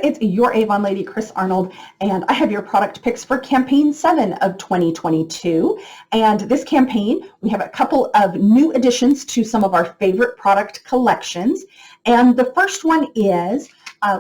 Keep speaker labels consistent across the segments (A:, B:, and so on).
A: it's your Avon lady, Chris Arnold, and I have your product picks for campaign 7 of 2022. And this campaign, we have a couple of new additions to some of our favorite product collections. And the first one is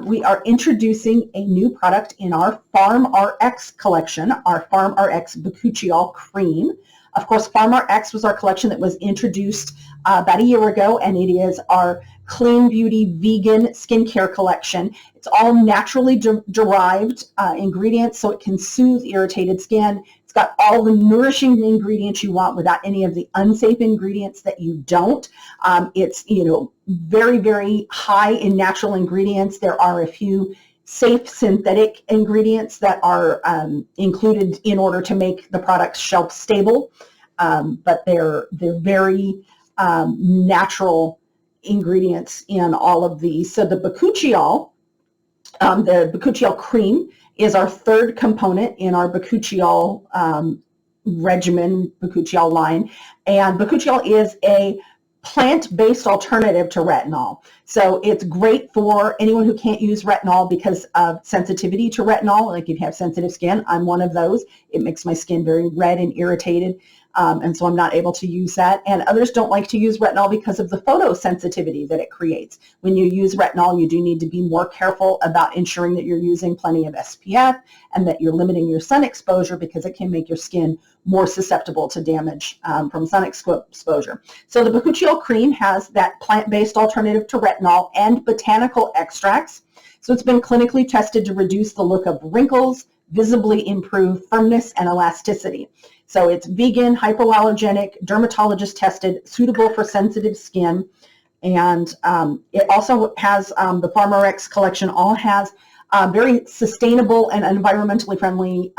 A: we are introducing a new product in our FarmRx collection, our FarmRx Bakuchiol cream. Of course, FarmRx was our collection that was introduced about a year ago, and it is our clean beauty vegan skincare collection. It's all naturally derived ingredients, so it can soothe irritated skin. It's got all the nourishing ingredients you want without any of the unsafe ingredients that you don't. It's very, very high in natural ingredients. There are a few safe synthetic ingredients that are included in order to make the products shelf stable, but they're very natural ingredients in all of these. So the Bakuchiol cream is our third component in our Bakuchiol regimen, Bakuchiol line, and Bakuchiol is a plant-based alternative to retinol. So it's great for anyone who can't use retinol because of sensitivity to retinol. Like if you have sensitive skin, I'm one of those. It makes my skin very red and irritated, and so I'm not able to use that. And others don't like to use retinol because of the photosensitivity that it creates. When you use retinol, you do need to be more careful about ensuring that you're using plenty of SPF and that you're limiting your sun exposure because it can make your skin more susceptible to damage from sun exposure. So the Bakuchiol cream has that plant-based alternative to retinol and botanical extracts. So it's been clinically tested to reduce the look of wrinkles, visibly improve firmness and elasticity. So it's vegan, hypoallergenic, dermatologist tested, suitable for sensitive skin. And it also has, the FarmRx collection all has very sustainable and environmentally friendly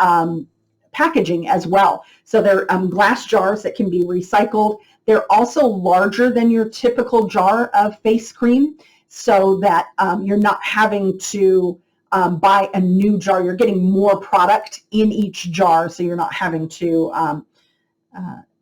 A: packaging as well. So they're glass jars that can be recycled. They're also larger than your typical jar of face cream so that you're not having to buy a new jar. You're getting more product in each jar, so you're not having to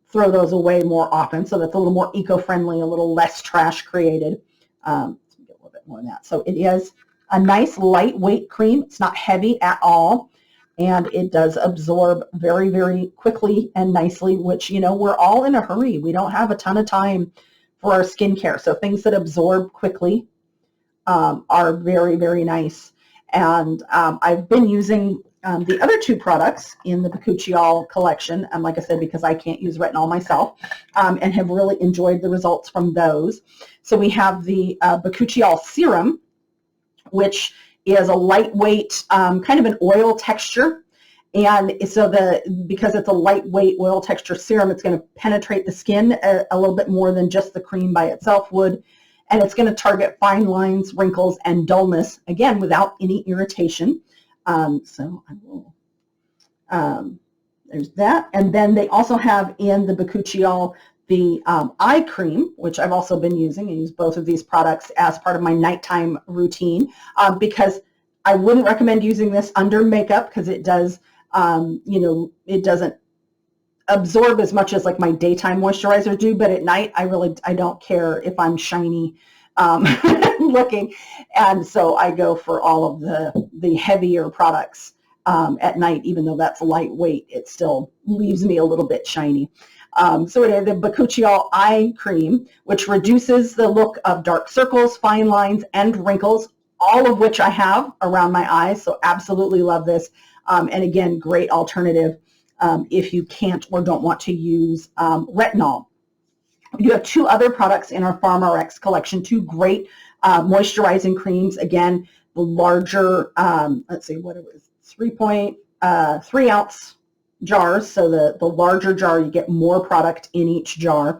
A: throw those away more often. So that's a little more eco-friendly, a little less trash created. Let's get a little bit more than that. So it is a nice lightweight cream. It's not heavy at all. And it does absorb very, very quickly and nicely, which, we're all in a hurry. We don't have a ton of time for our skincare. So things that absorb quickly are very, very nice. And I've been using the other two products in the Bakuchiol collection, and like I said, because I can't use retinol myself, and have really enjoyed the results from those. So we have the Bakuchiol Serum, which is a lightweight, kind of an oil texture. And so because it's a lightweight oil texture serum, it's going to penetrate the skin a little bit more than just the cream by itself would. And it's going to target fine lines, wrinkles, and dullness, again, without any irritation. So I will, there's that. And then they also have in the Bakuchiol the eye cream, which I've also been using. I use both of these products as part of my nighttime routine because I wouldn't recommend using this under makeup because it does, it doesn't absorb as much as like my daytime moisturizer do, but at night I don't care if I'm shiny looking, and so I go for all of the heavier products at night. Even though that's lightweight, it still leaves me a little bit shiny. So it is the Bakuchiol eye cream, which reduces the look of dark circles, fine lines, and wrinkles, all of which I have around my eyes. So absolutely love this, and again, great alternative if you can't or don't want to use retinol. You have two other products in our FarmRx collection, two great moisturizing creams. Again, the larger, let's see what it was, 3.3 ounce jars. So the larger jar, you get more product in each jar.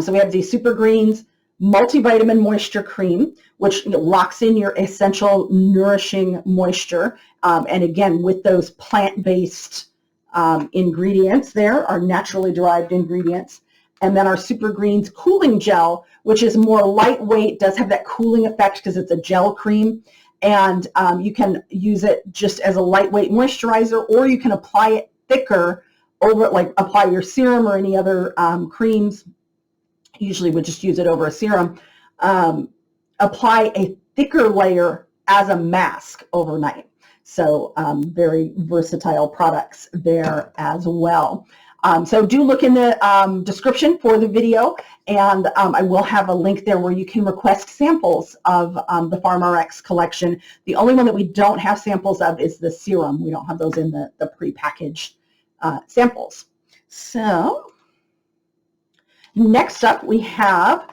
A: So we have the Super Greens Multivitamin Moisture Cream, which locks in your essential nourishing moisture. And again, with those plant-based ingredients there, are naturally derived ingredients. And then our Super Greens Cooling Gel, which is more lightweight, does have that cooling effect because it's a gel cream. And you can use it just as a lightweight moisturizer, or you can apply it thicker over, like apply your serum or any other creams. Usually we just use it over a serum. Apply a thicker layer as a mask overnight. So very versatile products there as well. So do look in the description for the video, and I will have a link there where you can request samples of the FarmRx collection. The only one that we don't have samples of is the serum. We don't have those in the prepackaged samples. So next up we have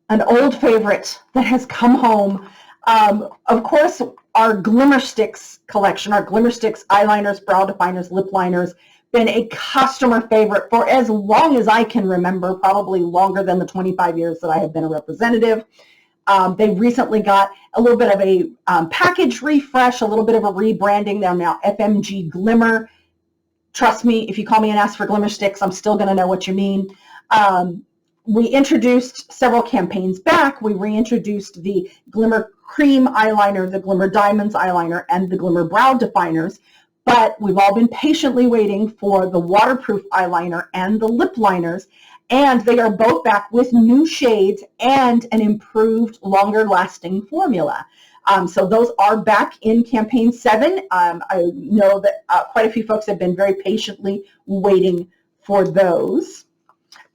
A: an old favorite that has come home. Of course, our Glimmersticks collection, our Glimmersticks eyeliners, brow definers, lip liners, been a customer favorite for as long as I can remember, probably longer than the 25 years that I have been a representative. They recently got a little bit of a package refresh, a little bit of a rebranding. They're now FMG Glimmer. Trust me, if you call me and ask for Glimmersticks, I'm still going to know what you mean. We introduced several campaigns back. We reintroduced the Glimmer Cream eyeliner, the Glimmer Diamonds eyeliner, and the Glimmer Brow Definers. But we've all been patiently waiting for the waterproof eyeliner and the lip liners, and they are both back with new shades and an improved, longer-lasting formula. So those are back in campaign 7. I know that quite a few folks have been very patiently waiting for those.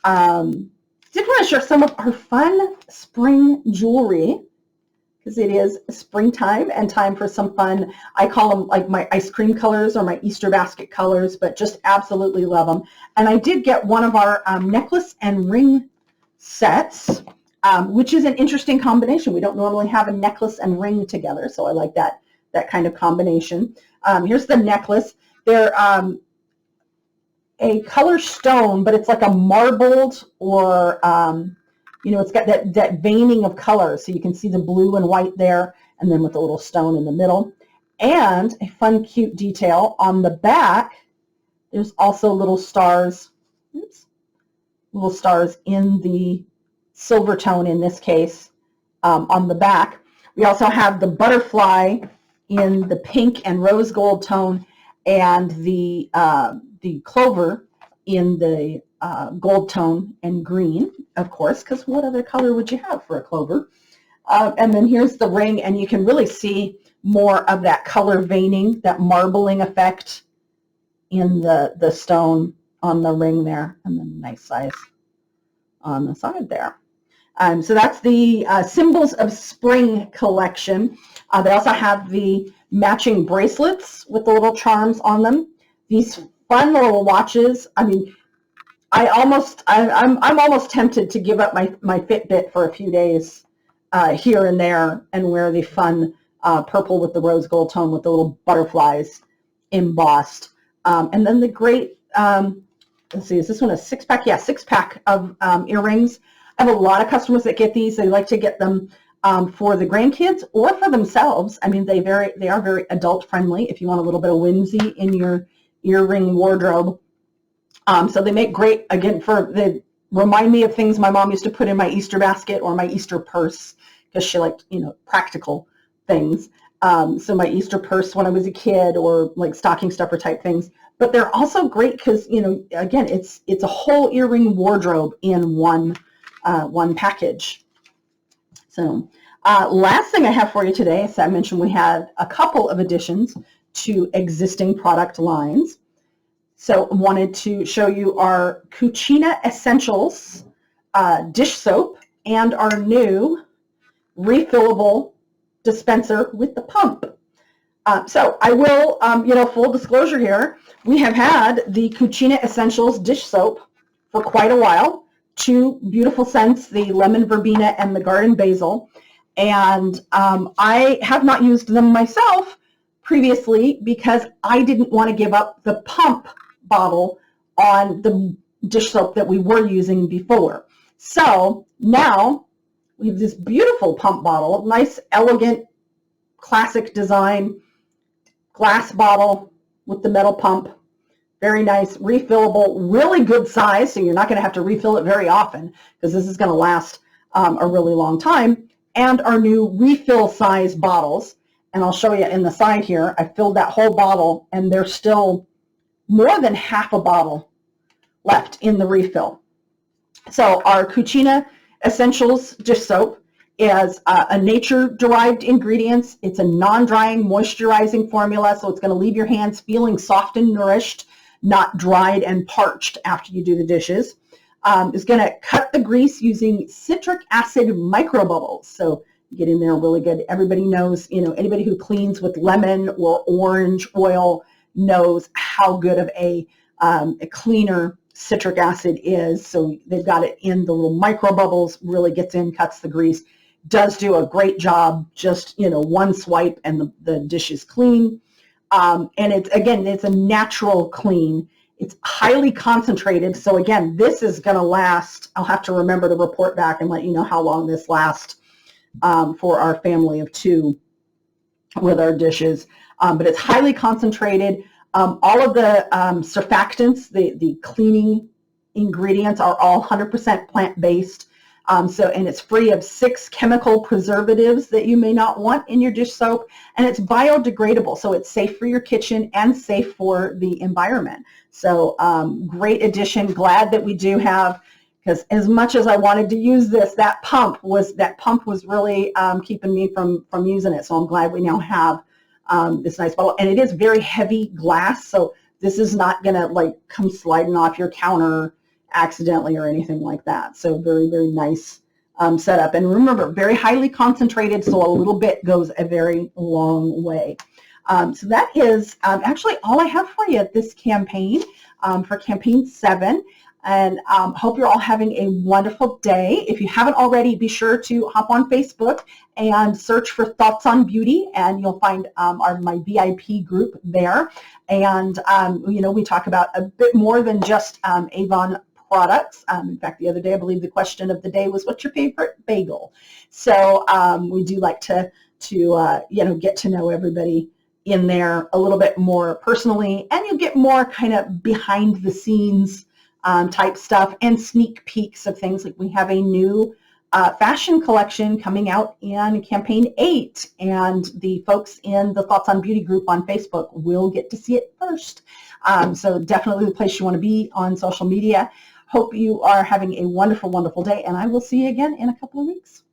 A: Did want to share some of our fun spring jewelry, because it is springtime and time for some fun. I call them like my ice cream colors or my Easter basket colors, but just absolutely love them. And I did get one of our necklace and ring sets, which is an interesting combination. We don't normally have a necklace and ring together, so I like that kind of combination. Here's the necklace. They're a color stone, but it's like a marbled or, it's got that veining of color. So you can see the blue and white there, and then with a little stone in the middle. And a fun, cute detail on the back, there's also little stars, little stars in the silver tone in this case on the back. We also have the butterfly in the pink and rose gold tone, and the clover in the gold tone and green, of course, because what other color would you have for a clover? And then here's the ring, and you can really see more of that color veining, that marbling effect in the stone on the ring there, and then nice size on the side there. So that's the Symbols of Spring collection. They also have the matching bracelets with the little charms on them. These fun little watches. I mean, I'm almost tempted to give up my Fitbit for a few days here and there and wear the fun purple with the rose gold tone with the little butterflies embossed. And then the great, let's see, is this one a 6-pack? Yeah, 6-pack of earrings. I have a lot of customers that get these. They like to get them for the grandkids or for themselves. I mean, they are very adult friendly if you want a little bit of whimsy in your earring wardrobe. So they make great, again, they remind me of things my mom used to put in my Easter basket or my Easter purse, because she liked, practical things. So my Easter purse when I was a kid, or like stocking stuffer type things. But they're also great because, again, it's a whole earring wardrobe in one package. So last thing I have for you today, as I mentioned, we had a couple of additions to existing product lines. So I wanted to show you our Cucina Essentials dish soap and our new refillable dispenser with the pump. So I will, full disclosure here, we have had the Cucina Essentials dish soap for quite a while. 2 beautiful scents, the lemon verbena and the garden basil. And I have not used them myself previously because I didn't want to give up the pump bottle on the dish soap that we were using before. So now we have this beautiful pump bottle, nice, elegant, classic design, glass bottle with the metal pump. Very nice, refillable, really good size, so you're not going to have to refill it very often because this is going to last a really long time. And our new refill size bottles, and I'll show you in the side here, I filled that whole bottle and there's still more than half a bottle left in the refill. So our Cucina Essentials dish soap is a nature-derived ingredients. It's a non-drying, moisturizing formula, so it's going to leave your hands feeling soft and nourished, not dried and parched after you do the dishes. It's going to cut the grease using citric acid microbubbles. So get in there really good. Everybody knows, anybody who cleans with lemon or orange oil knows how good of a cleaner citric acid is. So they've got it in the little micro bubbles, really gets in, cuts the grease, does do a great job. Just, one swipe and the dish is clean. And it's a natural clean. It's highly concentrated. So again, this is going to last. I'll have to remember to report back and let you know how long this lasts for our family of 2 with our dishes. But it's highly concentrated. All of the surfactants, the cleaning ingredients, are all 100% plant-based. And it's free of 6 chemical preservatives that you may not want in your dish soap, and it's biodegradable, so it's safe for your kitchen and safe for the environment. So great addition. Glad that we do have, because as much as I wanted to use this, that pump was really keeping me from using it. So I'm glad we now have this nice bottle, and it is very heavy glass, so this is not going to come sliding off your counter accidentally or anything like that. So very, very nice setup. And remember, very highly concentrated, so a little bit goes a very long way. So that is actually all I have for you at this campaign, for campaign 7. And hope you're all having a wonderful day. If you haven't already, be sure to hop on Facebook and search for Thoughts on Beauty, and you'll find my VIP group there. And we talk about a bit more than just Avon products. In fact, the other day, I believe the question of the day was, "What's your favorite bagel?" So we do like to get to know everybody in there a little bit more personally, and you'll get more kind of behind the scenes type stuff and sneak peeks of things. Like we have a new fashion collection coming out in campaign 8, and the folks in the Thoughts on Beauty group on Facebook will get to see it first. So definitely the place you want to be on social media. Hope you are having a wonderful, wonderful day, and I will see you again in a couple of weeks.